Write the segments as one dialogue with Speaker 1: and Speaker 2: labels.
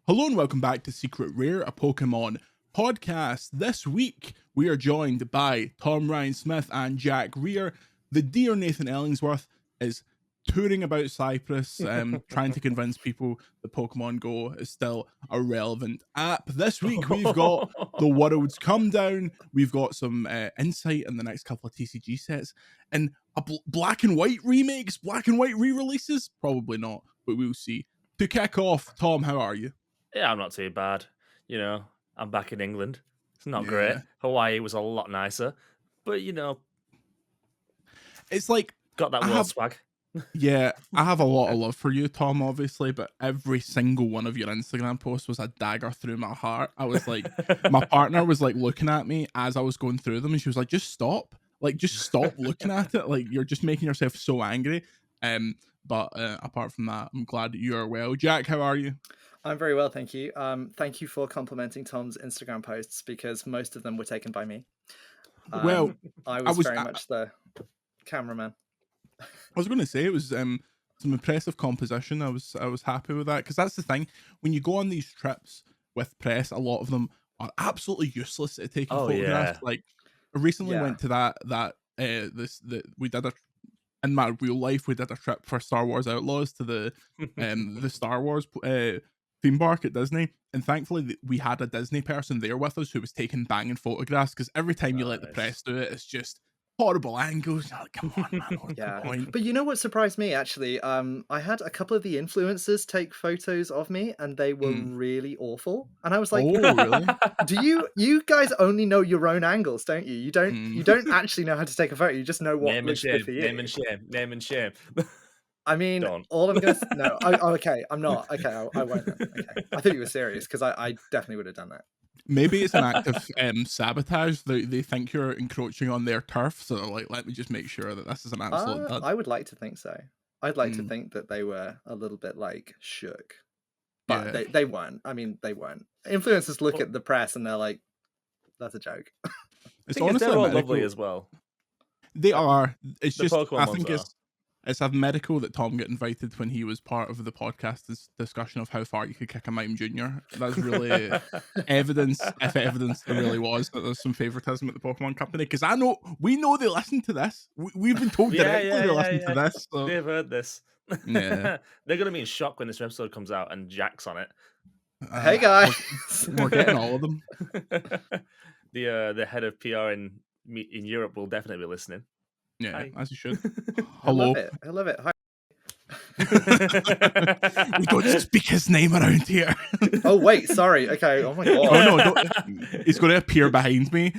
Speaker 1: Hello and welcome back to Secret Rare, a Pokemon podcast. This week, we are joined by Tom Ryan-Smith and Jack Rear. The dear Nathan Ellingsworth is touring about Cyprus, trying to convince people that Pokemon Go is still a relevant app. This week, we've got the world's Comedown. We've got some insight in the next couple of TCG sets. And black and white remakes, black and white re-releases? Probably not, but we'll see. To kick off, Tom, how are you?
Speaker 2: Yeah, I'm not too bad. You know, I'm back in England. It's not great.
Speaker 1: Yeah.
Speaker 2: Hawaii was a lot nicer, but
Speaker 1: It's like
Speaker 2: got that world swag.
Speaker 1: Yeah, I have a lot of love for you, Tom, obviously, but every single one of your Instagram posts was a dagger through my heart. I was like, my partner was like looking at me as I was going through them, and she was like, just stop. Like, just stop looking at it. Like, you're just making yourself so angry. But apart from that, I'm glad that you are well. Jack, how are you?
Speaker 3: I'm very well, thank you. Thank you for complimenting Tom's Instagram posts because most of them were taken by me.
Speaker 1: Well,
Speaker 3: I was very much the cameraman.
Speaker 1: I was going to say it was some impressive composition. I was happy with that because that's the thing. When you go on these trips with press, a lot of them are absolutely useless at taking photographs.
Speaker 2: Yeah.
Speaker 1: Like, I recently went to we did in my real life, we did a trip for Star Wars Outlaws to the Star Wars theme park at Disney, and thankfully we had a Disney person there with us who was taking banging photographs, because every time you let the press do it, it's just horrible angles. You're like, come on, man, what's the point?
Speaker 3: But you know what surprised me, actually? I had a couple of the influencers take photos of me, and they were really awful. And I was like,
Speaker 1: oh, really?
Speaker 3: Do you guys only know your own angles, don't you? You don't actually know how to take a photo. You just know what looks good for you.
Speaker 2: Name and shame.
Speaker 3: I mean, all I'm gonna no. Okay, I'm not. Okay, I won't. Okay, I thought you were serious because I definitely would have done that.
Speaker 1: Maybe it's an act of sabotage. They think you're encroaching on their turf, so they're like, let me just make sure that this is an absolute dud.
Speaker 3: I would like to think so. I'd like to think that they were a little bit like shook, but they weren't. I mean, they weren't. Influencers look at the press and they're like, "That's a joke."
Speaker 1: It's honestly
Speaker 2: they're all lovely as well.
Speaker 1: They are. It's just I think
Speaker 2: are.
Speaker 1: It's a medical that Tom got invited when he was part of the podcast's discussion of how far you could kick a Mime Jr. That's really evidence, if evidence there really was, that there's some favoritism at the Pokemon Company. Because we know they listen to this. We've been told directly they listen to this. So.
Speaker 2: They've heard this.
Speaker 1: Yeah.
Speaker 2: They're going to be in shock when this episode comes out and Jack's on it.
Speaker 3: Hey, guys.
Speaker 1: We're getting all of them.
Speaker 2: The head of PR in Europe will definitely be listening.
Speaker 1: Yeah,
Speaker 2: Hi.
Speaker 1: as you should. Hello.
Speaker 3: I love it. Hi.
Speaker 1: We don't speak his name around here.
Speaker 3: Oh wait, sorry. Okay. Oh my god.
Speaker 1: Oh no, he's going to appear behind me.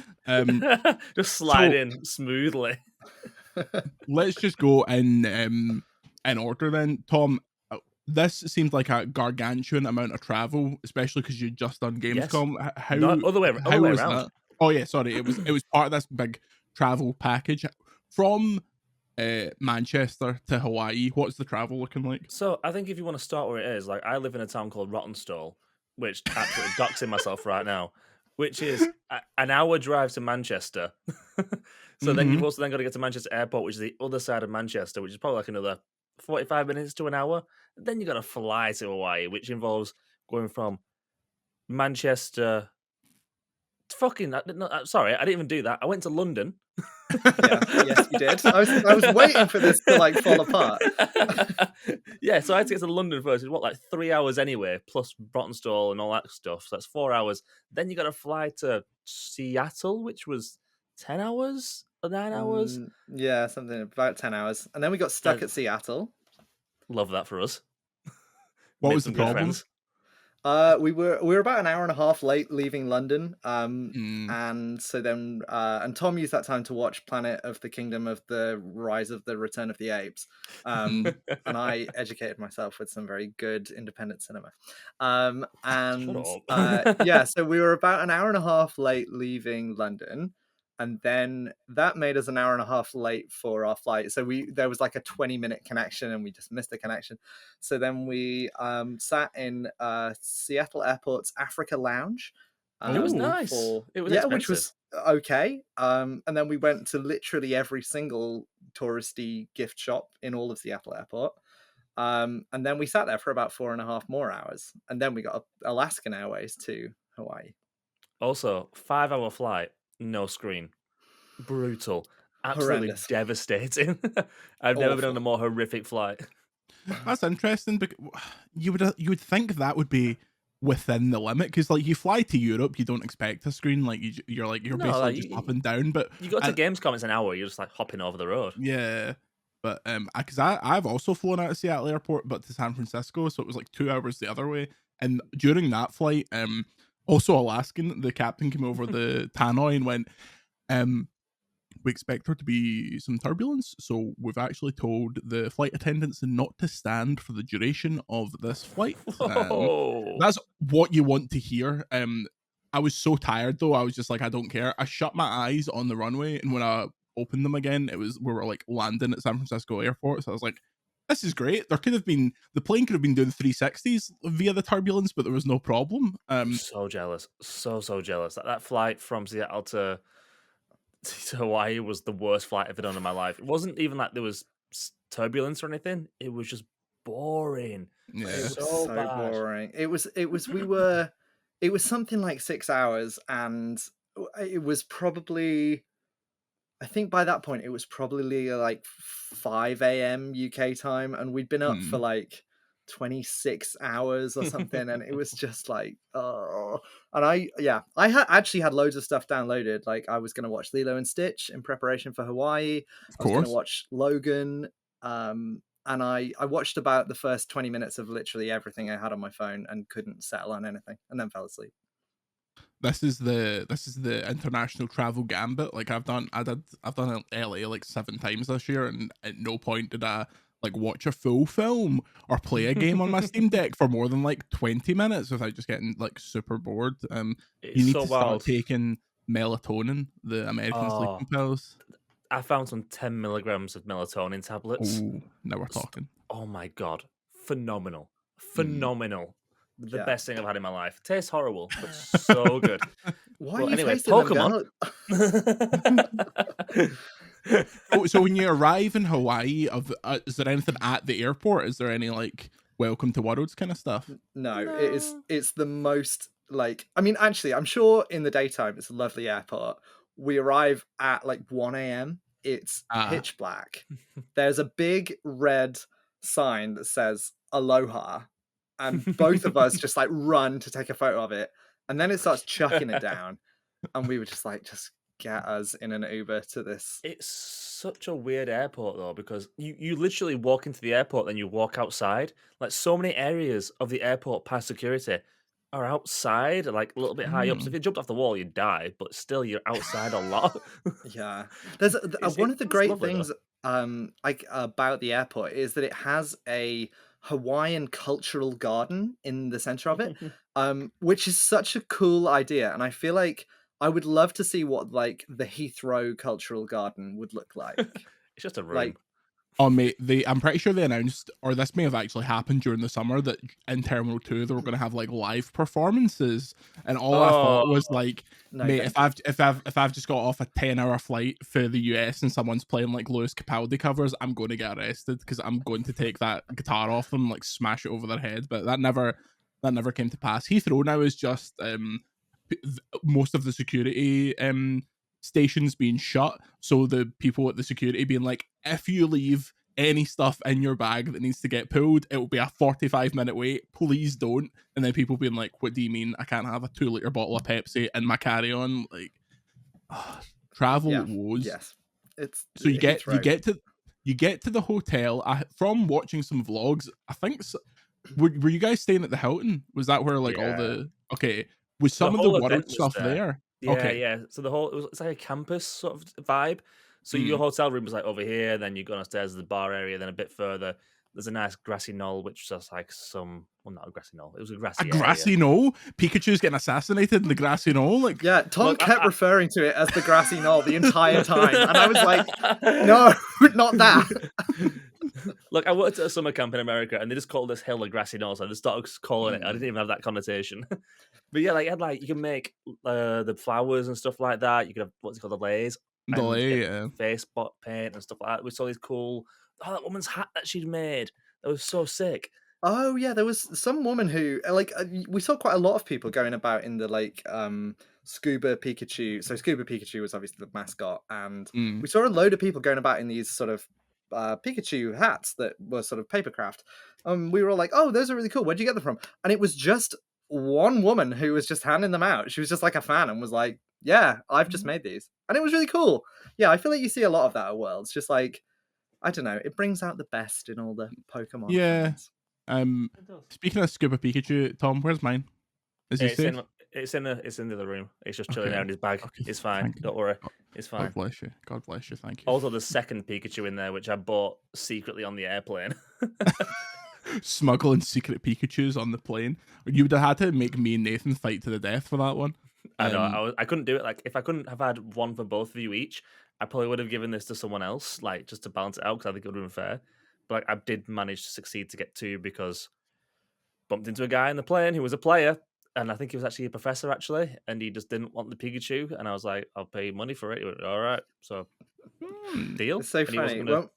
Speaker 2: Just slide in smoothly.
Speaker 1: Let's just go in order then, Tom. This seems like a gargantuan amount of travel, especially because you just done Gamescom.
Speaker 2: Yes.
Speaker 1: How
Speaker 2: other way around.
Speaker 1: That? Oh yeah, sorry. It was part of this big travel package. From Manchester to Hawaii, what's the travel looking like?
Speaker 2: So I think if you want to start where it is, like I live in a town called Rottenstall, which absolutely doxing myself right now, which is an hour drive to Manchester. So then you've also then got to get to Manchester Airport, which is the other side of Manchester, which is probably like another 45 minutes to an hour. Then you got to fly to Hawaii, which involves going from Manchester. Sorry, I didn't even do that. I went to London.
Speaker 3: Yes, you did. I was waiting for this to like fall apart.
Speaker 2: Yeah, so I had to get to London first. It's like 3 hours anyway, plus Rottenstall and all that stuff. So that's 4 hours. Then you got to fly to Seattle, which was 10 hours or 9 hours.
Speaker 3: Yeah, something about 10 hours. And then we got stuck at Seattle.
Speaker 2: Love that for us.
Speaker 1: What was the problem?
Speaker 3: We were about an hour and a half late leaving London, and so then and Tom used that time to watch Planet of the Kingdom of the Rise of the Return of the Apes, and I educated myself with some very good independent cinema, yeah, so we were about an hour and a half late leaving London. And then that made us an hour and a half late for our flight. So there was like a 20-minute connection and we just missed the connection. So then we sat in Seattle Airport's Africa Lounge.
Speaker 2: It was nice. It was expensive.
Speaker 3: Which was okay. And then we went to literally every single touristy gift shop in all of Seattle Airport. And then we sat there for about 4.5 more hours, and then we got Alaskan Airways to Hawaii.
Speaker 2: Also, 5-hour flight, no screen. Brutal. Absolutely
Speaker 3: Horrendous.
Speaker 2: devastating. I've never been on
Speaker 3: Awful.
Speaker 2: a more horrific flight.
Speaker 1: That's interesting, because you would think that would be within the limit, because like you fly to Europe, you don't expect a screen, like you're
Speaker 2: No,
Speaker 1: basically
Speaker 2: like,
Speaker 1: just up and down. But
Speaker 2: You go to Gamescom, it's an hour. You're just like hopping over the road.
Speaker 1: yeah, but because I've also flown out of Seattle Airport, but to San Francisco, so it was like 2 hours the other way. And during that flight, also Alaskan, the captain came over the tannoy and went, we expect there to be some turbulence, so we've actually told the flight attendants not to stand for the duration of this flight.
Speaker 2: Whoa.
Speaker 1: That's what you want to hear. I was so tired though, I was just like, I don't care. I shut my eyes on the runway, and when I opened them again, we were like landing at San Francisco Airport, so I was like, this is great. The plane could have been doing 360s via the turbulence, but there was no problem.
Speaker 2: So jealous. So jealous. That flight from Seattle to Hawaii was the worst flight I've ever done in my life. It wasn't even like there was turbulence or anything. It was just boring.
Speaker 1: Yeah.
Speaker 3: It was
Speaker 2: So
Speaker 3: so
Speaker 2: bad.
Speaker 3: boring. It was something like 6 hours, and it was probably, I think by that point it was probably like 5 a.m. UK time, and we'd been up for like 26 hours or something, and it was just like, oh. And I actually had loads of stuff downloaded. Like I was going to watch Lilo and Stitch in preparation for Hawaii. I was going to watch Logan, and I watched about the first 20 minutes of literally everything I had on my phone and couldn't settle on anything, and then fell asleep.
Speaker 1: This is the international travel gambit. Like I've done LA like 7 times this year, and at no point did I like watch a full film or play a game on my Steam Deck for more than like 20 minutes without just getting like super bored. You need to start taking melatonin, the American sleeping pills.
Speaker 2: I found some 10 milligrams of melatonin tablets.
Speaker 1: Oh, now we're talking.
Speaker 2: Oh my god, phenomenal. The best thing I've had in my life. Tastes horrible, but so good.
Speaker 3: Why are you
Speaker 2: anyway,
Speaker 3: tasting
Speaker 2: Pokemon.
Speaker 1: So when you arrive in Hawaii, is there anything at the airport? Is there any like welcome to Worlds kind of stuff?
Speaker 3: No. It's the most like, I mean, actually, I'm sure in the daytime it's a lovely airport. We arrive at like 1 a.m. It's pitch black. There's a big red sign that says Aloha, and both of us just like run to take a photo of it, and then it starts chucking it down, and we were just like, just get us in an Uber to this.
Speaker 2: It's such a weird airport though, because you literally walk into the airport, then you walk outside. Like so many areas of the airport past security are outside, like a little bit high up. So if you jumped off the wall, you'd die, but still you're outside a lot.
Speaker 3: Yeah, there's one of the great things like about the airport is that it has a Hawaiian cultural garden in the center of it, which is such a cool idea, and I feel like I would love to see what like the Heathrow cultural garden would look like.
Speaker 2: It's just a room.
Speaker 3: Like,
Speaker 1: oh mate, I'm pretty sure they announced, or this may have actually happened during the summer, that in Terminal 2 they were going to have like live performances, and all I thought was like,
Speaker 3: no,
Speaker 1: mate, if I've just got off a 10-hour flight for the US and someone's playing like Lewis Capaldi covers, I'm going to get arrested, because I'm going to take that guitar off them, like smash it over their head. But that never came to pass. Heathrow now is just most of the security stations being shut, so the people at the security being like, if you leave any stuff in your bag that needs to get pulled, it will be a 45-minute wait, please don't. And then people being like, what do you mean I can't have a 2-liter bottle of Pepsi in my carry-on? Like, travel woes.
Speaker 3: Yes, it's
Speaker 1: so you get to the hotel. From watching some vlogs, I think were you guys staying at the Hilton? Was that where like all the was some of the World stuff there?
Speaker 2: Yeah. So it's like a campus sort of vibe. So your hotel room was like over here, then you go downstairs to the bar area, then a bit further there's a nice grassy knoll, which was like not a grassy knoll. It was a grassy
Speaker 1: knoll. Pikachu's getting assassinated in the grassy knoll. Like,
Speaker 3: yeah, Tom kept referring to it as the grassy knoll the entire time, and I was like, no, not that.
Speaker 2: Look, I worked at a summer camp in America, and they just called this hill a grassy knoll, so I just started calling it. I didn't even have that connotation. But yeah, like you can make the flowers and stuff like that. You could have what's it called, the lays, face paint and stuff like that. We saw these cool. Oh, that woman's hat that she'd made. That was so sick.
Speaker 3: Oh yeah, there was some woman who we saw quite a lot of people going about in the Scuba Pikachu. So Scuba Pikachu was obviously the mascot, and we saw a load of people going about in these sort of Pikachu hats that were sort of papercraft. We were all like, "Oh, those are really cool. Where'd you get them from?" And it was just one woman who was just handing them out. She was just like a fan and was like, "Yeah, I've just made these," and it was really cool. Yeah, I feel like you see a lot of that at Worlds. Just like, I don't know, it brings out the best in all the Pokemon fans.
Speaker 1: Speaking of Scuba Pikachu, Tom, where's mine? Is he safe?
Speaker 2: It's in the other room. It's just chilling out in his bag. Okay, it's fine. Don't worry. It's fine.
Speaker 1: God bless you. God bless you. Thank you.
Speaker 2: Also, the second Pikachu in there, which I bought secretly on the airplane.
Speaker 1: Smuggling secret Pikachus on the plane. You would have had to make me and Nathan fight to the death for that one.
Speaker 2: I know. I couldn't do it. Like, if I couldn't have had one for both of you each, I probably would have given this to someone else, like, just to balance it out, because I think it would have been fair. But I did manage to succeed to get two because bumped into a guy in the plane who was a player, and I think he was actually a professor, and he just didn't want the Pikachu, and I was like, I'll pay you money for it. He went, all right, so deal.
Speaker 3: It's so funny.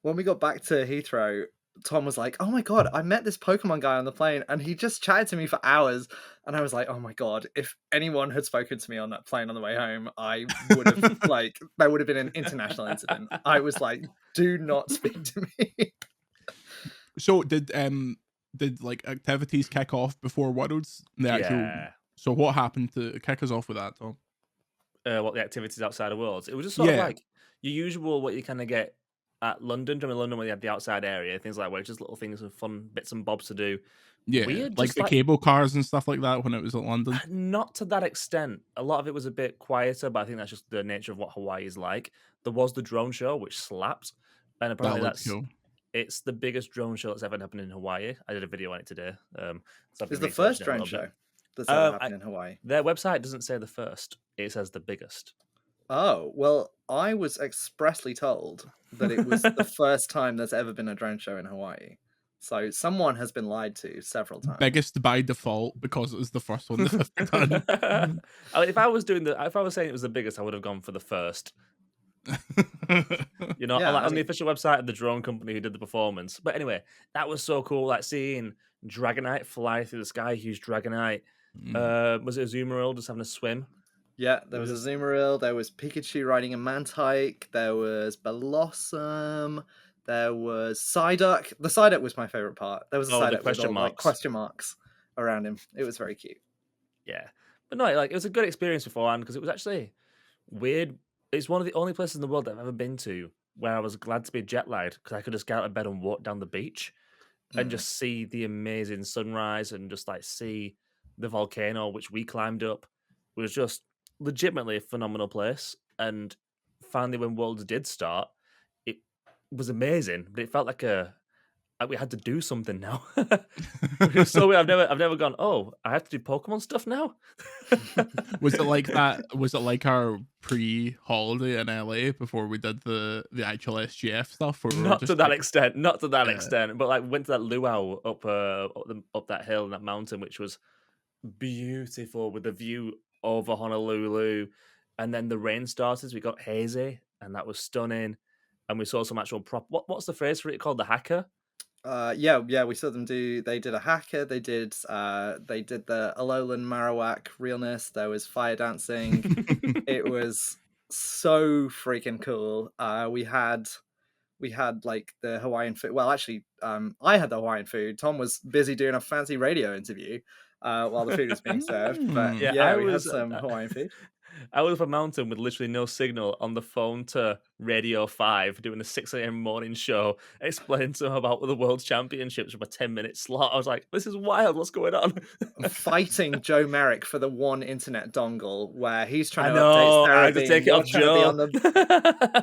Speaker 3: When we got back to Heathrow, Tom was like, "Oh my god, I met this Pokemon guy on the plane, and he just chatted to me for hours." And I was like, "Oh my god, if anyone had spoken to me on that plane on the way home, I would have that would have been an international incident." I was like, "Do not speak to me."
Speaker 1: So did activities kick off before Worlds? So what happened to kick us off with that, Tom?
Speaker 2: What the activities outside of Worlds? It was just sort of like your usual, what you kind of get at London. During London, where you have the outside area, things like where it's just little things of fun bits and bobs to do.
Speaker 1: Yeah, weird, like the cable cars and stuff like that when it was at London.
Speaker 2: Not to that extent. A lot of it was a bit quieter, but I think that's just the nature of what Hawaii is like. There was the drone show, which slapped, and apparently that's cool. It's the biggest drone show that's ever happened in Hawaii. I did a video on it today.
Speaker 3: It's the first drone show that's ever happened in Hawaii.
Speaker 2: Their website doesn't say the first; it says the biggest.
Speaker 3: Oh, well, I was expressly told that it was the first time there's ever been a drone show in Hawaii. So someone has been lied to several times.
Speaker 1: Biggest by default because it was the first one they've ever done.
Speaker 2: If I was saying it was the biggest, I would have gone for the first. On the official website of the drone company who did the performance. But anyway, that was so cool. Like seeing Dragonite fly through the sky, huge Dragonite. Was it Azumarill just having a swim?
Speaker 3: Yeah, there was Azumarill. There was Pikachu riding a Mantike. There was Blossom. There was Psyduck. The Psyduck was my favorite part. There was a Psyduck with all question marks around him. It was very cute.
Speaker 2: Yeah, but no, it was a good experience beforehand because it was actually weird. It's one of the only places in the world that I've ever been to where I was glad to be jet lagged because I could just get out of bed and walk down the beach and just see the amazing sunrise and just see the volcano which we climbed up. It was just legitimately a phenomenal place. And finally, when Worlds did start, it was amazing, but it felt like we had to do something now. So I've never gone, oh, I have to do Pokemon stuff now.
Speaker 1: Was it like that? Was it like our pre-holiday in LA before we did the actual SGF stuff?
Speaker 2: Not to that extent, but went to that luau up that hill and that mountain, which was beautiful with the view over Honolulu, and then the rain started. We got hazy, and that was stunning. And we saw some actual what's the phrase for it called? The hacker.
Speaker 3: We saw them do. They did a hacker. They did the Alolan Marowak realness. There was fire dancing. It was so freaking cool. We had the Hawaiian food. Well, actually, I had the Hawaiian food. Tom was busy doing a fancy radio interview while the food was being served. But we had some Hawaiian food.
Speaker 2: I was up a mountain with literally no signal on the phone to Radio 5 doing a 6 a.m. morning show, explaining to them about the World Championships from a 10-minute slot. I was like, this is wild. What's going on?
Speaker 3: Fighting Joe Merrick for the one internet dongle where he's trying to
Speaker 2: update I had to take it off Joe.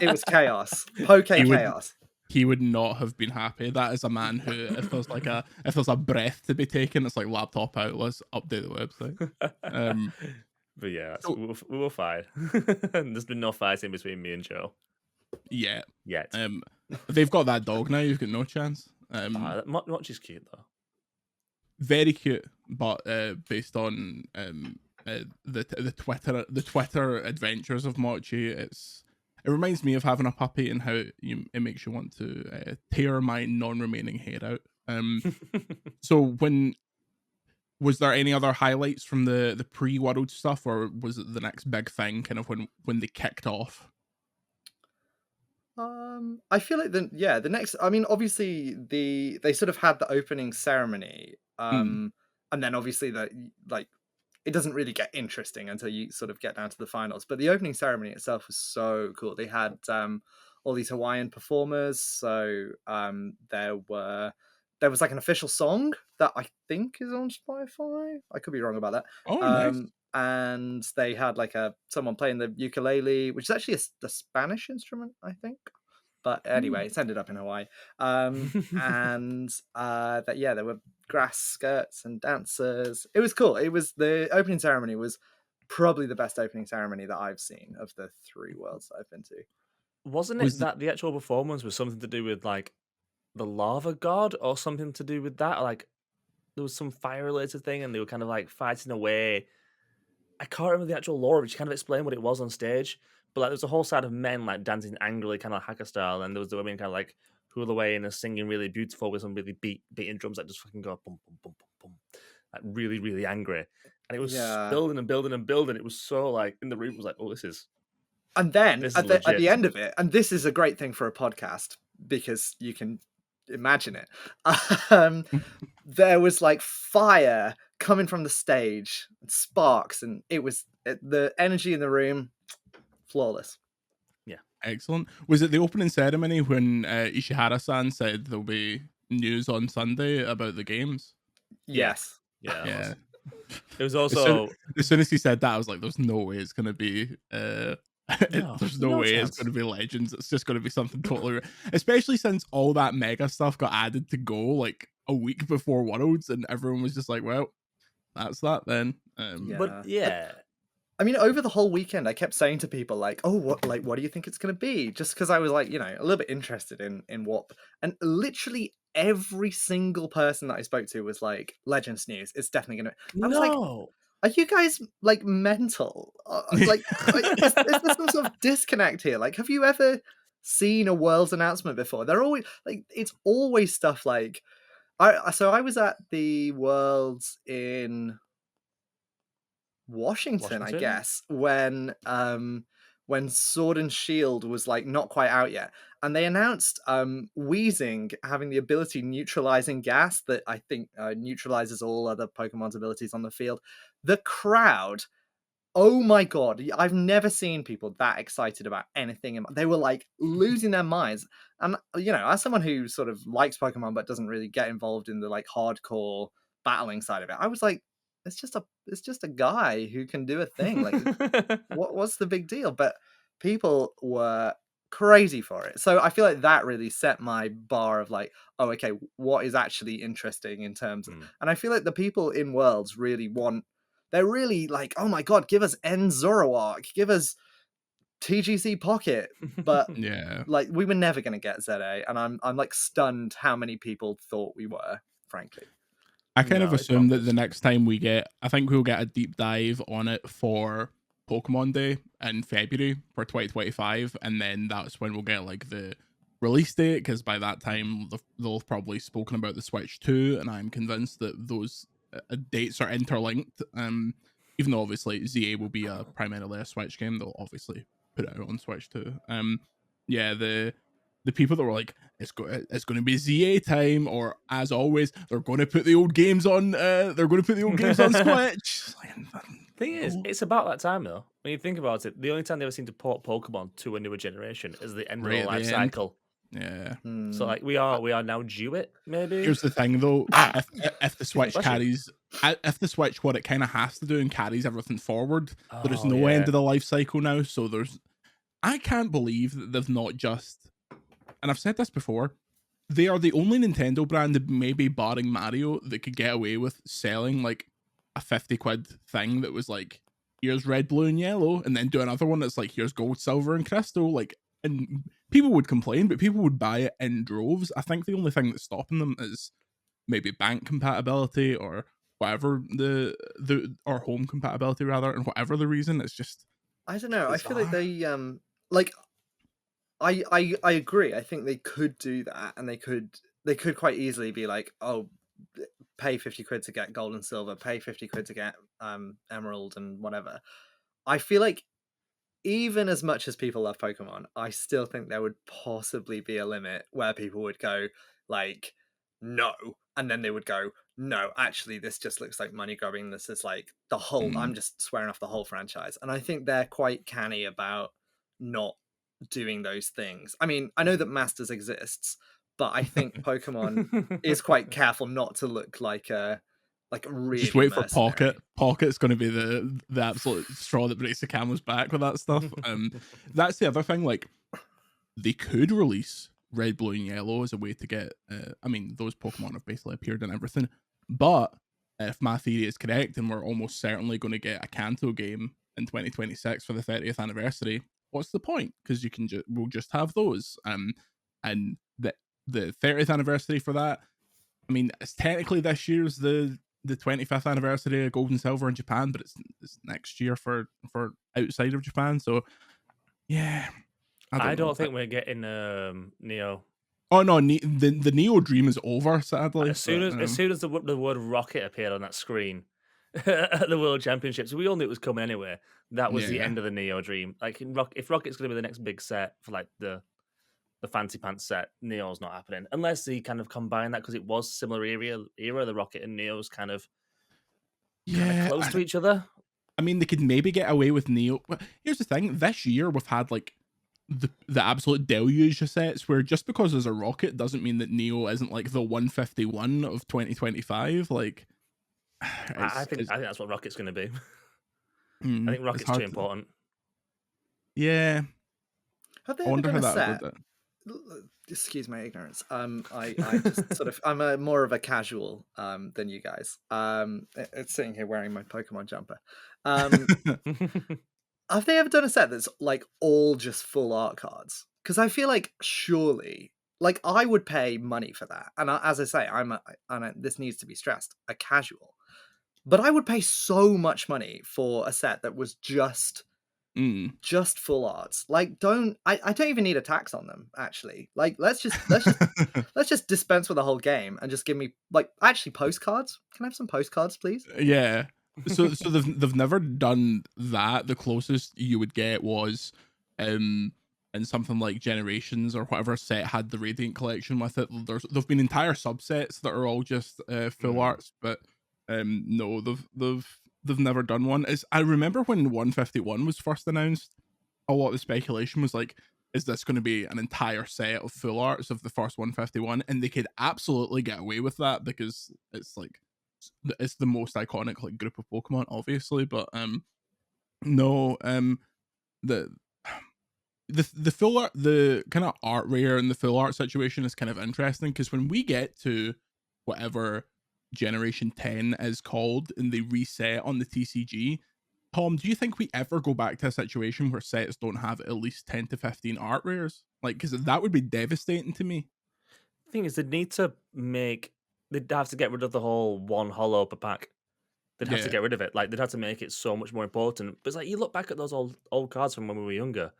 Speaker 3: It was chaos. Chaos.
Speaker 1: He would not have been happy. That is a man who, if there's a breath to be taken, it's like laptop out. Let's update the website.
Speaker 2: But yeah, we were fine. There's been no fighting between me and Joe.
Speaker 1: Yeah.
Speaker 2: Yet.
Speaker 1: They've got that dog now. You've got no chance.
Speaker 2: Moch is cute though.
Speaker 1: Very cute, but based on the Twitter adventures of Mochi, it's It reminds me of having a puppy and how it makes you want to tear my non-remaining hair out. So was there any other highlights from the pre-World stuff, or was it the next big thing kind of when they kicked off?
Speaker 3: I feel like the next. I mean, obviously they sort of had the opening ceremony, and then obviously it doesn't really get interesting until you sort of get down to the finals. But the opening ceremony itself was so cool. They had all these Hawaiian performers. So there was like an official song that I think is on Spotify. I could be wrong about that.
Speaker 1: Oh, nice.
Speaker 3: And they had like someone playing the ukulele, which is actually a Spanish instrument, I think. But anyway, it's ended up in Hawaii. And there were grass skirts and dancers. It was cool. The opening ceremony was probably the best opening ceremony that I've seen of the 3 worlds that I've been to.
Speaker 2: Wasn't it that the actual performance was something to do with like the lava god or something to do with that? Like there was some fire related thing and they were kind of like fighting away. I can't remember the actual lore, but she kind of explained what it was on stage. But like, there was a whole side of men like dancing angrily, kind of like hacker style, and there was the women kind of like hula away and singing really beautiful with some really beating drums that just fucking go boom, boom, boom, boom, boom, like really, really angry. And it was building and building and building. It was so like in the room was like, oh, this is.
Speaker 3: And then at the end of it, and this is a great thing for a podcast because you can imagine it. There was like fire coming from the stage, sparks, and it was the energy in the room, flawless.
Speaker 2: Yeah,
Speaker 1: excellent. Was it the opening ceremony when Ishihara-san said there'll be news on Sunday about the games?
Speaker 3: Yes.
Speaker 2: Yeah. It was also
Speaker 1: as soon as he said that, I was like, "There's no way it's going to be." There's no way chance. It's going to be Legends. It's just going to be something totally, especially since all that mega stuff got added to Go like a week before Worlds, and everyone was just like, "Well, that's that then."
Speaker 2: But yeah,
Speaker 3: I mean, over the whole weekend, I kept saying to people like, "Oh, what do you think it's going to be?" Just because I was like, a little bit interested in what, and literally every single person that I spoke to was like, "Legends news. It's definitely going to." I was like, are you guys like mental? Like, is there some sort of disconnect here? Like, have you ever seen a Worlds announcement before? They're always like, it's always stuff like, I was at the Worlds in Washington, I guess, when Sword and Shield was like not quite out yet, and they announced Wheezing having the ability neutralizing gas that I think neutralizes all other Pokemon's abilities on the field. The crowd, oh my god, I've never seen people that excited about anything. They were like losing their minds. And as someone who sort of likes Pokemon but doesn't really get involved in the like hardcore battling side of it, I was like, it's just a guy who can do a thing. Like, what's the big deal? But people were crazy for it. So I feel like that really set my bar of like, oh, okay, what is actually interesting in terms of, and I feel like the people in Worlds really they're really like, oh my god, give us N Zoroark, give us TGC Pocket. But
Speaker 1: yeah,
Speaker 3: like we were never gonna get ZA, and I'm like stunned how many people thought we were, frankly.
Speaker 1: I kind of assume that the next time I think we'll get a deep dive on it for Pokemon Day in February for 2025, and then that's when we'll get like the release date, because by that time they'll have probably spoken about the Switch 2, and I'm convinced that those dates are interlinked. Even though obviously ZA will be primarily a Switch game, they'll obviously put it out on Switch 2. The people that were like, it's going to be ZA time, or as always, they're going to put the old games on. Switch.
Speaker 2: Thing is, it's about that time though. When you think about it, the only time they ever seem to port Pokemon to a newer generation is the end of the life cycle.
Speaker 1: Yeah.
Speaker 2: So like we are now due it. Maybe.
Speaker 1: Here's the thing though, if the Switch carries, if the Switch what it kind of has to do and carries everything forward, there is no end of the life cycle now. So I can't believe that they've not just. And I've said this before, they are the only Nintendo brand, maybe barring Mario, that could get away with selling like a 50 quid thing that was like, here's red, blue, and yellow, and then do another one that's like, here's gold, silver, and crystal. Like, and people would complain, but people would buy it in droves. I think the only thing that's stopping them is maybe bank compatibility or whatever or home compatibility rather, and whatever the reason. It's just,
Speaker 3: I don't know. Bizarre. I feel like they like. I agree. I think they could do that, and they could quite easily be like, oh, pay 50 quid to get gold and silver, pay 50 quid to get emerald and whatever. I feel like even as much as people love Pokemon, I still think there would possibly be a limit where people would go like, no, and then they would go, no, actually, this just looks like money grubbing. This is like the whole.
Speaker 1: Mm.
Speaker 3: I'm just swearing off the whole franchise, and I think they're quite canny about not doing those things. I mean, I know that Masters exists, but I think Pokemon is quite careful not to look like a really
Speaker 1: Just wait for
Speaker 3: mercenary.
Speaker 1: Pocket. Pocket's going to be the absolute straw that breaks the camel's back with that stuff. That's the other thing. Like, they could release Red, Blue, and Yellow as a way to get. I mean, those Pokemon have basically appeared in everything. But if my theory is correct, and we're almost certainly going to get a Kanto game in 2026 for the 30th anniversary, what's the point? Because you can we'll just have those. And the 30th anniversary for that. I mean, it's technically this year's the 25th anniversary of Gold and Silver in Japan, but it's next year for outside of Japan. So yeah,
Speaker 2: I
Speaker 1: don't know.
Speaker 2: don't think we're getting Neo.
Speaker 1: Oh no, the Neo dream is over. Sadly,
Speaker 2: As soon as the word rocket appeared on that screen at the World Championships, we all knew it was coming anyway. That was the end of the Neo dream. Like if Rocket's going to be the next big set for like the Fancy Pants set, Neo's not happening unless they kind of combine that, because it was similar era. The Rocket and Neo's kind of close to each other.
Speaker 1: I mean, they could maybe get away with Neo. But here's the thing: this year we've had like the absolute deluge of sets where just because there's a Rocket doesn't mean that Neo isn't like the 151 of 2025. Like,
Speaker 2: I think that's what Rocket's going to be. I think Rocket's too important.
Speaker 1: Yeah.
Speaker 3: Have they ever done a set? Excuse my ignorance. I just sort of I'm more of a casual than you guys. It's sitting here wearing my Pokemon jumper. Have they ever done a set that's like all just full art cards? Because I feel like surely, like I would pay money for that. And as I say, this needs to be stressed, a casual. But I would pay so much money for a set that was just full arts. Like, I don't even need a tax on them. Actually, like let's just dispense with the whole game and just give me like actually postcards. Can I have some postcards, please?
Speaker 1: Yeah. So they've never done that. The closest you would get was in something like Generations or whatever set had the Radiant collection with it. There've been entire subsets that are all just full arts, but no, they've never done one. I remember when 151 was first announced, a lot of the speculation was like, is this going to be an entire set of full arts of the first 151? And they could absolutely get away with that because it's like it's the most iconic like group of Pokemon, obviously. But no, the full art, the kind of art rare and the full art situation is kind of interesting because when we get to whatever Generation 10 is called and they reset on the TCG, Tom, do you think we ever go back to a situation where sets don't have at least 10 to 15 art rares? Like, because that would be devastating to me.
Speaker 2: The thing is, they'd have to get rid of the whole one holo per pack. They'd have to get rid of it. Like, they'd have to make it so much more important. But it's like, you look back at those old cards from when we were younger,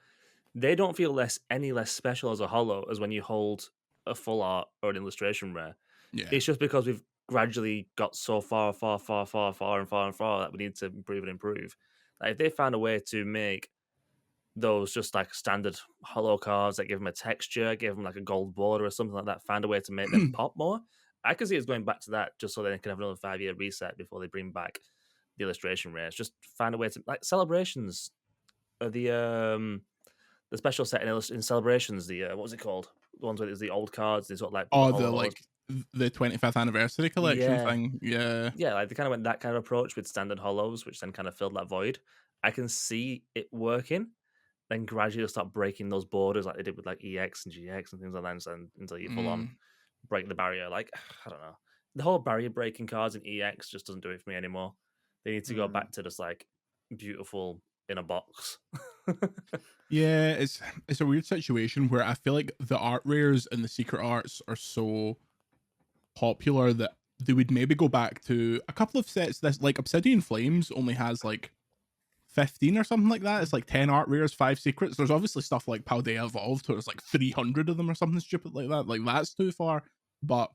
Speaker 2: they don't feel any less special as a holo as when you hold a full art or an illustration rare.
Speaker 1: Yeah.
Speaker 2: It's just because we've gradually got so far that we need to improve. Like, if they found a way to make those just like standard holo cards that give them a texture, give them like a gold border or something like that, find a way to make them pop more, I can see us going back to that just so they can have another 5-year reset before they bring back the illustration rares. Just find a way to, like, Celebrations, the special set in Celebrations, the what was it called? The ones where there's the old cards, these sort of like
Speaker 1: the 25th anniversary collection thing. Yeah,
Speaker 2: like they kind of went that kind of approach with standard holos, which then kind of filled that void. I can see it working. Then gradually start breaking those borders like they did with like EX and GX and things like that, and until you full on break the barrier. Like, I don't know, the whole barrier breaking cards in EX just doesn't do it for me anymore. They need to go back to just like beautiful in a box.
Speaker 1: Yeah, it's a weird situation where I feel like the art rares and the secret arts are so popular that they would maybe go back to a couple of sets. This like Obsidian Flames only has like 15 or something like that. It's like 10 art rares, 5 secrets. There's obviously stuff like Paldea Evolved, where it's like 300 of them or something stupid like that. Like, that's too far. But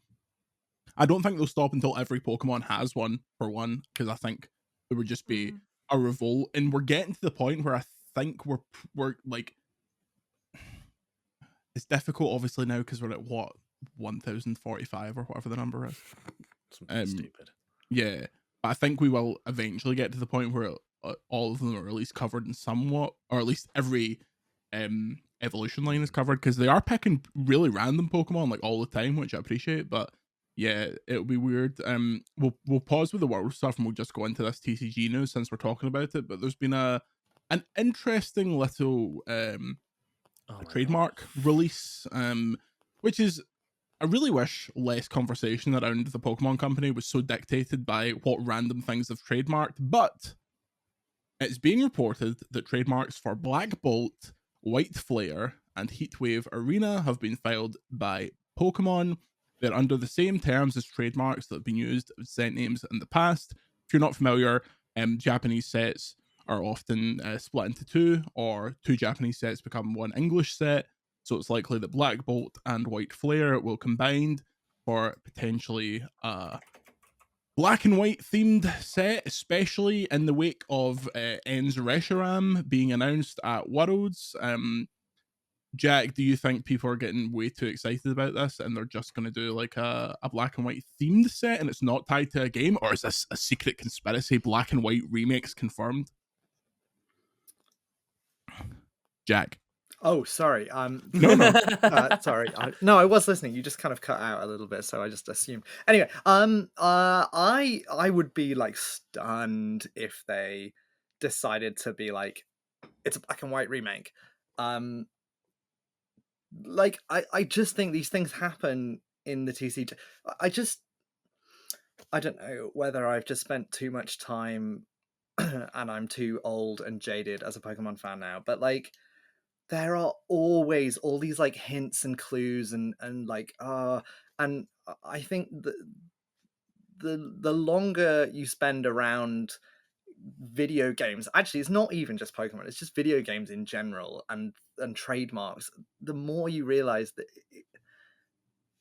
Speaker 1: I don't think they'll stop until every Pokemon has one, for one, because I think it would just be a revolt. And we're getting to the point where I think we're like, it's difficult obviously now because we're at what, 1045 or whatever the number is.
Speaker 2: Something stupid.
Speaker 1: Yeah, but I think we will eventually get to the point where all of them are at least covered in somewhat, or at least every evolution line is covered, because they are picking really random Pokemon like all the time, which I appreciate. But yeah, it'll be weird. We'll pause with the world stuff and we'll just go into this TCG news since we're talking about it. But there's been an interesting little trademark release, which is, I really wish less conversation around the Pokemon Company was so dictated by what random things they've trademarked, but it's being reported that trademarks for Black Bolt, White Flare, and Heatwave Arena have been filed by Pokemon. They're under the same terms as trademarks that have been used as set names in the past. If you're not familiar, Japanese sets are often split into two, or two Japanese sets become one English set. So it's likely that Black Bolt and White Flare will combine for potentially a black and white themed set, especially in the wake of En's Reshiram being announced at Worlds. Jack, do you think people are getting way too excited about this and they're just going to do like a black and white themed set and it's not tied to a game? Or is this a secret conspiracy? Black and white remakes confirmed? Jack.
Speaker 3: Oh, sorry.
Speaker 1: No.
Speaker 3: Sorry. I was listening. You just kind of cut out a little bit, so I just assumed. Anyway, I would be like stunned if they decided to be like, it's a black and white remake. Like I just think these things happen in the TCG. I don't know whether I've just spent too much time and I'm too old and jaded as a Pokemon fan now, but like, there are always all these like hints and clues and like and I think the longer you spend around video games, actually it's not even just Pokemon, it's just video games in general and trademarks, the more you realize that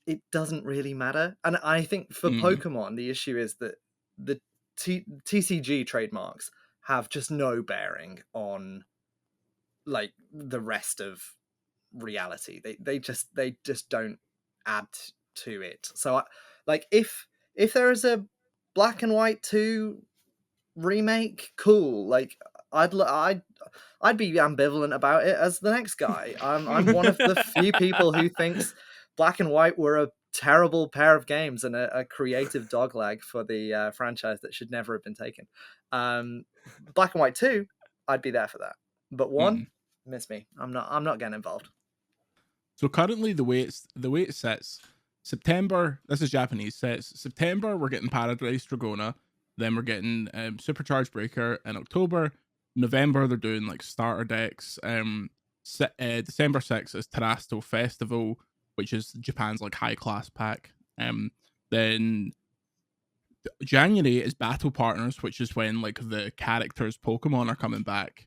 Speaker 3: it doesn't really matter. And I think for Pokemon the issue is that the TCG trademarks have just no bearing on like the rest of reality. They just don't add to it. So like if there is a Black and White 2 remake, cool. Like I'd be ambivalent about it as the next guy. I'm one of the few people who thinks Black and White were a terrible pair of games and a creative dogleg for the franchise that should never have been taken. Black and White 2, I'd be there for that. But one, miss me. I'm not getting involved.
Speaker 1: So currently the way it sits, September, this is Japanese sets. September we're getting Paradise Dragona, then we're getting Supercharged Breaker in October. November they're doing like starter decks. December 6th is Terrestrial Festival, which is Japan's like high class pack. Then January is Battle Partners, which is when like the characters Pokemon are coming back.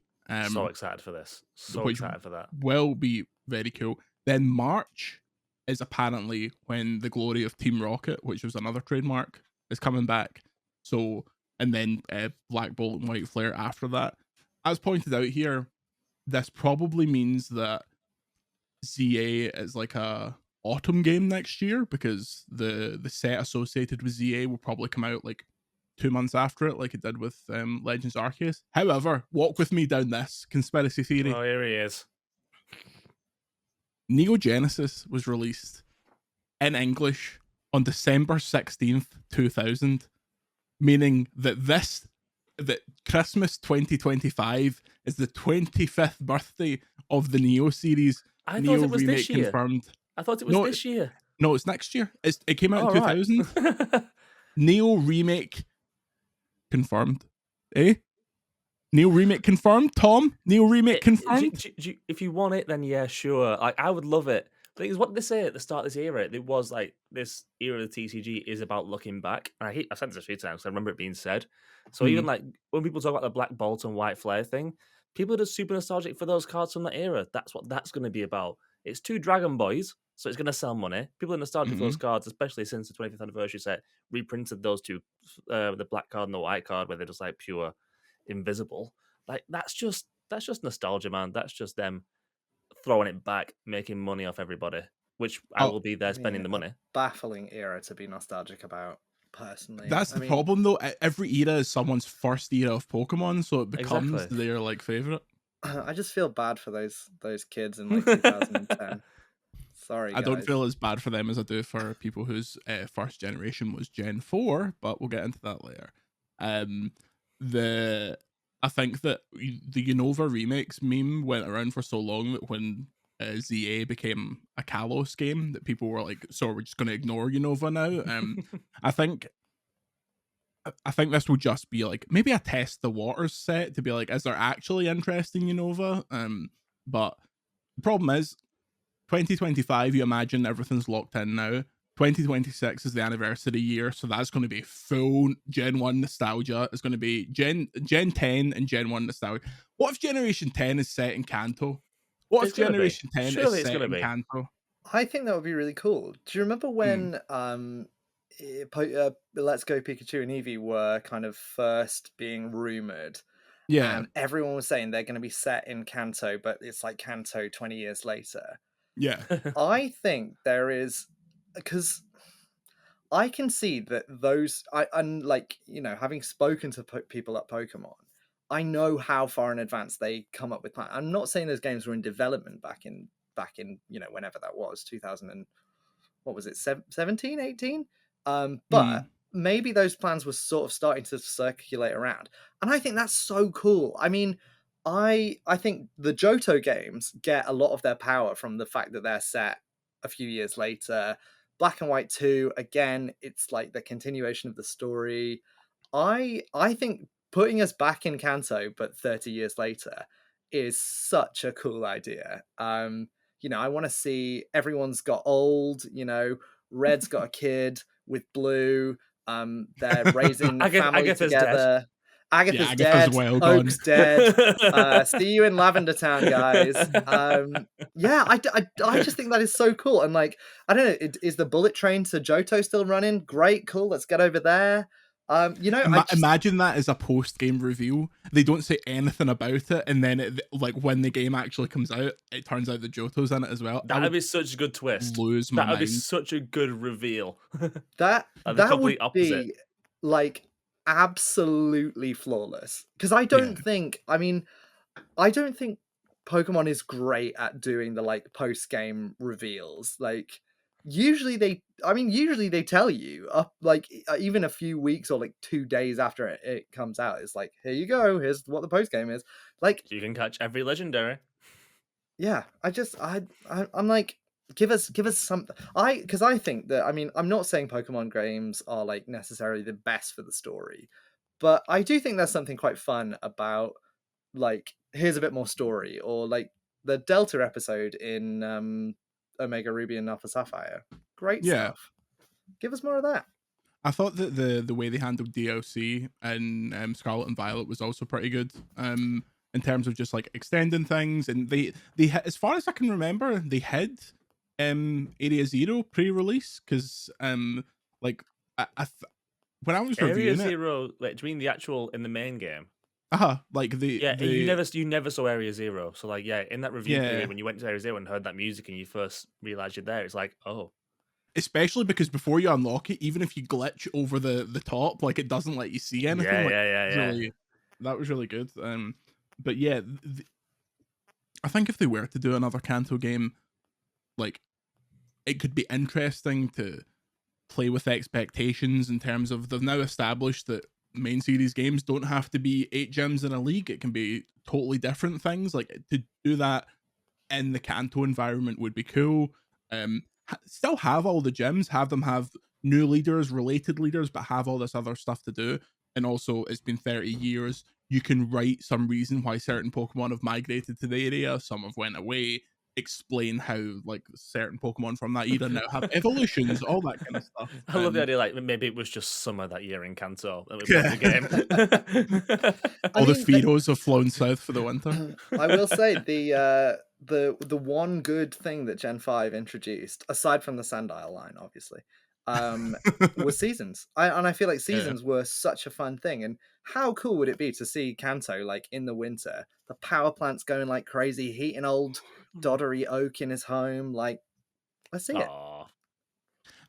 Speaker 2: So excited for this. So excited for that.
Speaker 1: Will be very cool. Then March is apparently when the glory of Team Rocket, which was another trademark, is coming back. So, and then Black Bolt and White Flare after that. As pointed out here, this probably means that ZA is like a autumn game next year, because the set associated with ZA will probably come out like 2 months after it, like it did with Legends Arceus. However, walk with me down this conspiracy theory.
Speaker 2: Oh, here he is.
Speaker 1: Neo Genesis was released in English on December 16th, 2000, meaning that Christmas 2025 is the 25th birthday of the Neo series.
Speaker 2: I
Speaker 1: Neo
Speaker 2: thought it was
Speaker 1: remake
Speaker 2: this year.
Speaker 1: Confirmed.
Speaker 2: I thought it was this year.
Speaker 1: No, it's next year. It came out in 2000.
Speaker 2: Right.
Speaker 1: Neo remake confirmed. Neo remake confirmed, Tom? Neo remake confirmed?
Speaker 2: If you want it, then yeah, sure. I would love it. The thing is, what they say at the start of this era, it was like this era of the TCG is about looking back. And I said this a few times. I remember it being said. So even like when people talk about the Black Bolt and White Flare thing, people are just super nostalgic for those cards from that era. That's what that's going to be about. It's two Dragon Boys, so it's going to sell money. People are nostalgic for those cards, especially since the 25th anniversary set reprinted those two, the black card and the white card, where they're just like pure invisible. Like that's just nostalgia, man. That's just them throwing it back, making money off everybody, which I will be there spending the money.
Speaker 3: Baffling era to be nostalgic about, personally.
Speaker 1: That's the problem, though. Every era is someone's first era of Pokemon, so it becomes their like favorite.
Speaker 3: I just feel bad for those kids in like 2010. Sorry, guys.
Speaker 1: I don't feel as bad for them as I do for people whose first generation was Gen 4, but we'll get into that later. I think that the Unova remakes meme went around for so long that when ZA became a Kalos game, that people were like, so we're just going to ignore Unova now. I think this will just be like maybe a test the waters set to be like, is there actually interest in Unova? But the problem is 2025, you imagine everything's locked in now. 2026 is the anniversary year, so that's going to be full Gen 1 nostalgia. It's going to be Gen 10 and Gen 1 nostalgia. What if Generation 10 is set in Kanto? What if Generation 10 is set in Kanto?
Speaker 3: I think that would be really cool. Do you remember when Let's Go Pikachu and Eevee were kind of first being rumored?
Speaker 1: Yeah.
Speaker 3: And everyone was saying they're going to be set in Kanto, but it's like Kanto 20 years later.
Speaker 1: Yeah.
Speaker 3: I think there is, because I can see that those, and like, you know, having spoken to people at Pokemon, I know how far in advance they come up with plans. I'm not saying those games were in development back in, you know, whenever that was, 2000 and, what was it, 17, 18? But maybe those plans were sort of starting to circulate around. And I think that's so cool. I mean, I think the Johto games get a lot of their power from the fact that they're set a few years later. Black and White 2, again, it's like the continuation of the story. I think putting us back in Kanto, but 30 years later, is such a cool idea. You know, I want to see everyone's got old, you know, Red's got a kid with Blue. They're raising family together. Agatha's dead.
Speaker 1: Well
Speaker 3: Oak's dead. See you in Lavender Town, guys. Yeah, I just think that is so cool. And like, I don't know, is the bullet train to Johto still running? Great, cool. Let's get over there. You know,
Speaker 1: imagine that as a post-game reveal. They don't say anything about it, and then like when the game actually comes out, it turns out the Johto's in it as well.
Speaker 2: That would be such a good twist. That would be such a good reveal.
Speaker 3: that would be like absolutely flawless, because I don't think Pokemon is great at doing the like post-game reveals. Like usually they tell you up like even a few weeks or like 2 days after it comes out. It's like, here you go, here's what the post-game is. Like
Speaker 2: you can catch every legendary.
Speaker 3: Yeah, I'm like, give us something. Because I think that, I mean, I'm not saying Pokemon games are like necessarily the best for the story, but I do think there's something quite fun about like, here's a bit more story, or like the Delta episode in Omega Ruby and Alpha Sapphire. Great stuff. Give us more of that.
Speaker 1: I thought that the way they handled DLC and Scarlet and Violet was also pretty good. In terms of just like extending things, and they as far as I can remember, they hid Area Zero pre-release, because like when I was
Speaker 2: Area
Speaker 1: reviewing
Speaker 2: Zero, like, do you mean the actual in the main game?
Speaker 1: Like
Speaker 2: you never saw Area Zero. So like, yeah, in that review period when you went to Area Zero and heard that music and you first realized you're there, it's like, oh.
Speaker 1: Especially because before you unlock it, even if you glitch over the top, like it doesn't let you see anything. That was really good. But yeah, I think if they were to do another Kanto game, like it could be interesting to play with expectations in terms of they've now established that main series games don't have to be 8 gyms in a league. It can be totally different things. Like to do that in the Kanto environment would be cool. Still have all the gyms, have them have new leaders, related leaders, but have all this other stuff to do. And also, it's been 30 years. You can write some reason why certain Pokemon have migrated to the area. Some have went away. explain how like certain Pokemon from that era now have evolutions, all that kind of stuff.
Speaker 2: I love the idea, like maybe it was just summer that year in Kanto that we played the game.
Speaker 1: All the Fearos have flown south for the winter.
Speaker 3: I will say the one good thing that Gen 5 introduced, aside from the Sandile line, obviously, was seasons. I feel like seasons were such a fun thing. And how cool would it be to see Kanto like in the winter, the power plant's going like crazy, heating old Doddery Oak in his home. Like, let's see it.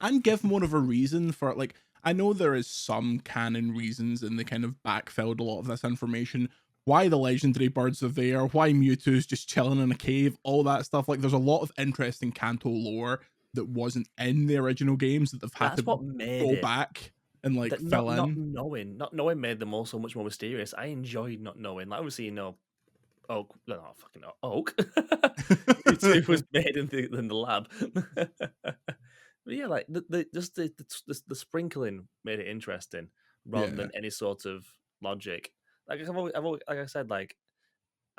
Speaker 1: And give more of a reason for it. Like, I know there is some canon reasons, and they kind of backfilled a lot of this information. Why the legendary birds are there, why Mewtwo's just chilling in a cave, all that stuff. Like, there's a lot of interesting Kanto lore that wasn't in the original games that they've had to go back and like fill in.
Speaker 2: Not knowing made them all so much more mysterious. I enjoyed not knowing. Like, obviously, Oak. It was made in the lab. But yeah, like the sprinkling made it interesting rather than any sort of logic. Like I've always, like I said, like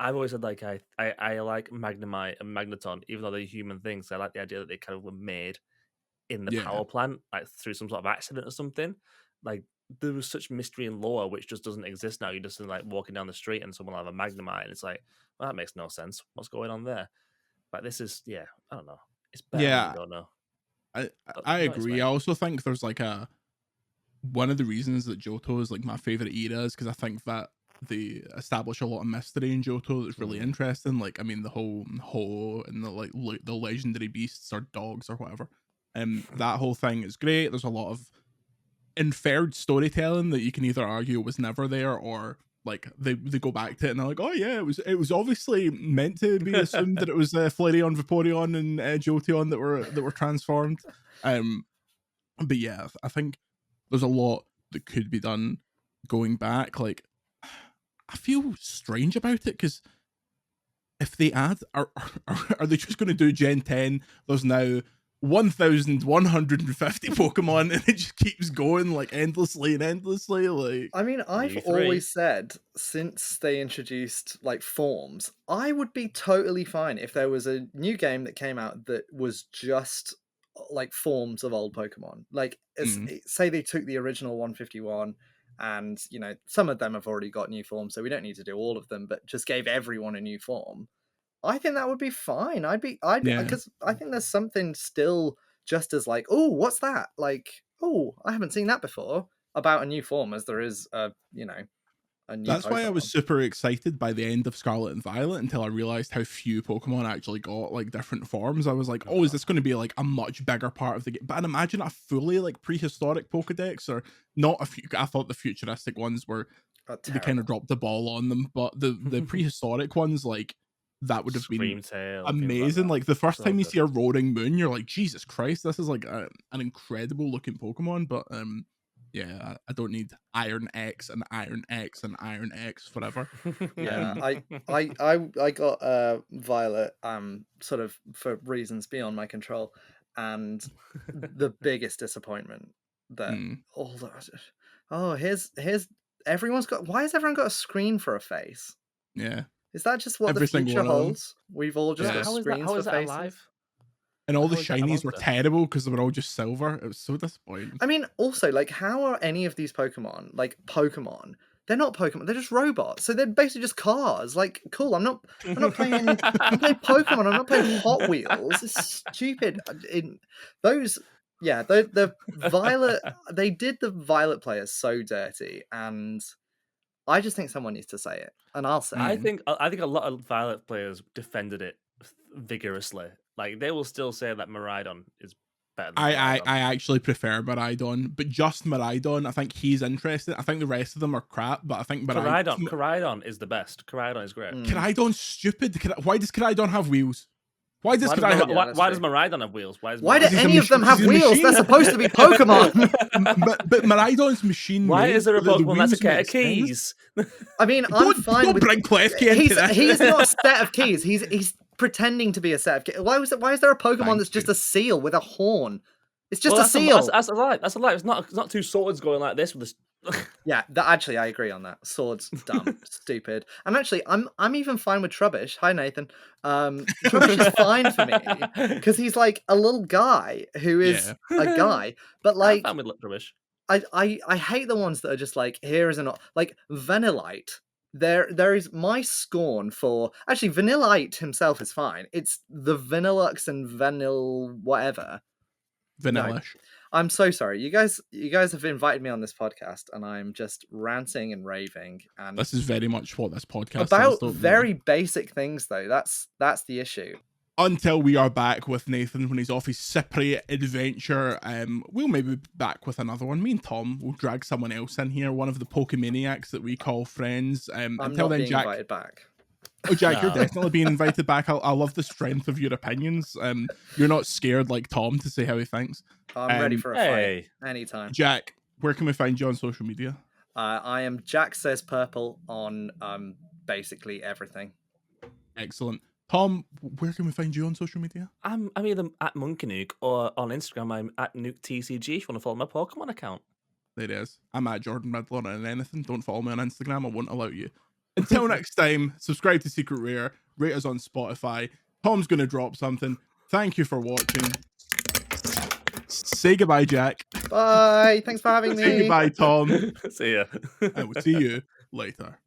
Speaker 2: I've always said, like I like Magnemite and Magneton, even though they're human things. I like the idea that they kind of were made in the power plant, like through some sort of accident or something. Like there was such mystery and lore which just doesn't exist now. You're just like walking down the street and someone will have a Magnemite, and it's like, well, that makes no sense. What's going on there? Like this is, I don't know. It's better than you don't know.
Speaker 1: I agree. I also think there's like one of the reasons that Johto is like my favorite era is because I think that they establish a lot of mystery in Johto that's really interesting. Like, I mean, the whole Ho and the legendary beasts or dogs or whatever. That whole thing is great. There's a lot of inferred storytelling that you can either argue was never there, or like they go back to it and they're like, oh yeah, it was obviously meant to be assumed that it was Flareon, Vaporeon, and Jolteon that were transformed. But yeah, I think there's a lot that could be done going back. Like, I feel strange about it because if they add, are they just going to do Gen 10? There's now 1,150 Pokemon, and it just keeps going like endlessly and endlessly. Like,
Speaker 3: I mean, I've always said since they introduced like forms, I would be totally fine if there was a new game that came out that was just like forms of old Pokemon. Like, say they took the original 151, and some of them have already got new forms, so we don't need to do all of them, but just gave everyone a new form. I think that would be fine. Because I think there's something still just as like, oh, what's that? Like, oh, I haven't seen that before about a new form as there is a new
Speaker 1: That's
Speaker 3: Pokemon.
Speaker 1: why I was super excited by the end of Scarlet and Violet until I realized how few Pokemon actually got like different forms. I was like, oh, is this going to be like a much bigger part of the game? But I'd imagine a fully like prehistoric Pokedex, or not a few. I thought the futuristic ones were, they kind of dropped the ball on them, but the prehistoric ones, like, that would have been amazing. Like the first time you see a Roaring Moon, you're like, Jesus Christ, this is like an incredible looking Pokemon. But yeah, I don't need Iron X and Iron X and Iron X forever.
Speaker 3: Yeah, I got Violet sort of for reasons beyond my control, and the biggest disappointment that here's everyone's got. Why has everyone got a screen for a face?
Speaker 1: Yeah.
Speaker 3: Is that just what the future holds? We've all just got screens for faces. Alive?
Speaker 1: And all the shinies were terrible because they were all just silver. It was so disappointing.
Speaker 3: I mean, also, like, how are any of these Pokemon, like Pokemon? They're not Pokemon. They're just robots. So they're basically just cars. Like, cool. I'm not playing any. I'm playing Pokemon. I'm not playing Hot Wheels. It's stupid. The Violet. They did the Violet players so dirty, and I just think someone needs to say it, and I'll say.
Speaker 2: I think a lot of Violet players defended it vigorously. Like, they will still say that Miraidon is better than
Speaker 1: I actually prefer Miraidon, but just Miraidon. I think he's interesting. I think the rest of them are crap, but I think
Speaker 2: Miraidon is the best. Miraidon is great.
Speaker 1: Miraidon's stupid. Why does Miraidon have wheels?
Speaker 2: Why does Miraidon have wheels?
Speaker 3: Why do any of them have wheels? They're supposed to be Pokemon.
Speaker 1: but Miraidon's machine.
Speaker 2: Why is there a Pokemon that's a set of keys?
Speaker 3: I mean, I'm fine
Speaker 1: with. Don't bring Klefki into this.
Speaker 3: He's not a set of keys. He's pretending to be a set of keys. Why is there a Pokemon that's just a seal with a horn? It's just a seal.
Speaker 2: That's a lie. That's a lie. It's not two swords going like this with
Speaker 3: Yeah, actually, I agree on that. Swords, dumb, stupid. And actually, I'm even fine with Trubbish. Hi, Nathan. Trubbish is fine for me because he's like a little guy who is a guy. But
Speaker 2: I'm
Speaker 3: like,
Speaker 2: fine with rubbish.
Speaker 3: I hate the ones that are just like, here is an like Vanillite. There is my scorn for actually Vanillite himself is fine. It's the Vanillux and Vanil whatever.
Speaker 1: Vanillish.
Speaker 3: I'm so sorry. You guys have invited me on this podcast and I'm just ranting and raving and
Speaker 1: This is very much what this podcast
Speaker 3: about
Speaker 1: is,
Speaker 3: very basic things though. That's the issue.
Speaker 1: Until we are back with Nathan when he's off his Cypriot adventure, we'll maybe be back with another one. Me and Tom will drag someone else in here, one of the Pokemaniacs that we call friends.
Speaker 3: I'm
Speaker 1: until
Speaker 3: not
Speaker 1: then,
Speaker 3: being
Speaker 1: Jack.
Speaker 3: invited back.
Speaker 1: Oh, Jack, you're
Speaker 2: No.
Speaker 1: definitely being invited back. I love the strength of your opinions. You're not scared like Tom to say how he thinks.
Speaker 3: I'm ready for a
Speaker 2: Hey.
Speaker 3: fight anytime.
Speaker 1: Jack, where can we find you on social media?
Speaker 3: I am Jack Says Purple on basically everything.
Speaker 1: Excellent. Tom, where can we find you on social media?
Speaker 2: I'm either at Monkeynuke or on Instagram I'm at NukeTCG if you want to follow my Pokemon account.
Speaker 1: There it is. I'm at Jordan Midler and anything. Don't follow me on Instagram. I won't allow you. Until next time, subscribe to Secret Rare, rate us on Spotify. Tom's going to drop something. Thank you for watching. Say goodbye, Jack.
Speaker 3: Bye. Thanks for having me.
Speaker 1: Say goodbye, Tom.
Speaker 2: See ya.
Speaker 1: And we'll see you later.